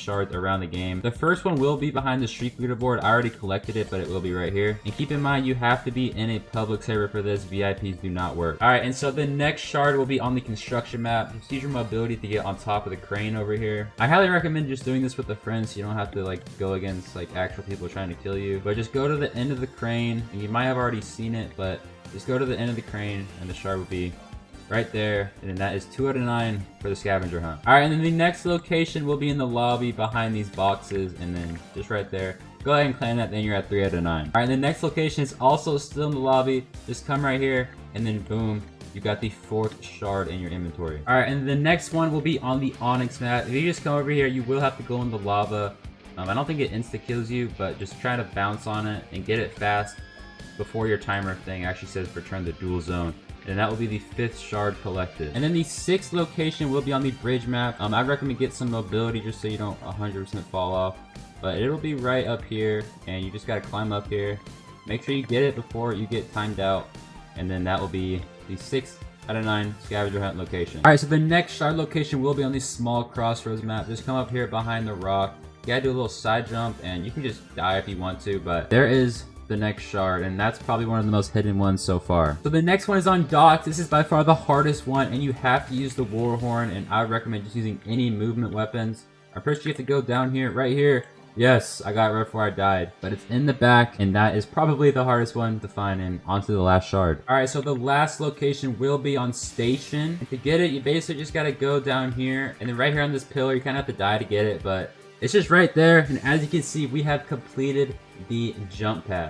shards around the game. The first one will be behind the streak leaderboard. I already collected it, but it will be right here. And keep in mind, you have to be in a public server for this. VIPs do not work. All right, and so the next shard will be on the construction map. Just use your mobility to get on top of the crane over here. I highly recommend just doing this with a friend so you don't have to like go against like actual people trying to kill you. But just go to the end of the crane, and you might have already seen it, but just go to the end of the crane and the shard will be right there, and then that is 2 out of 9 for the scavenger hunt. All right, and then the next location will be in the lobby behind these boxes, and then just right there. Go ahead and claim that, then you're at 3 out of 9. All right, the next location is also still in the lobby. Just come right here, and then boom, you got the 4th shard in your inventory. All right, and the next one will be on the Onyx map. If you just come over here, you will have to go in the lava. I don't think it insta-kills you, but just try to bounce on it and get it fast before your timer thing actually says return the dual zone. And that will be the 5th shard collected. And then the 6th location will be on the bridge map. I recommend get some mobility just so you don't 100% fall off. But it'll be right up here, and you just gotta climb up here. Make sure you get it before you get timed out. And then that will be the 6th out of 9 scavenger hunt location. Alright, so the next shard location will be on the small crossroads map. Just come up here behind the rock. You gotta do a little side jump, and you can just die if you want to, but there is the next shard, and that's probably one of the most hidden ones so far. So the next one is on docks. This is by far the hardest one, and you have to use the war horn, and I would recommend just using any movement weapons. I'm pretty sure you have to go down here, right here. Yes, I got it right before I died, but it's in the back, and that is probably the hardest one to find, and onto the last shard. All right, so the last location will be on station. And to get it, you basically just gotta go down here, and then right here on this pillar, you kind of have to die to get it, but it's just right there, and as you can see, we have completed the jump pad.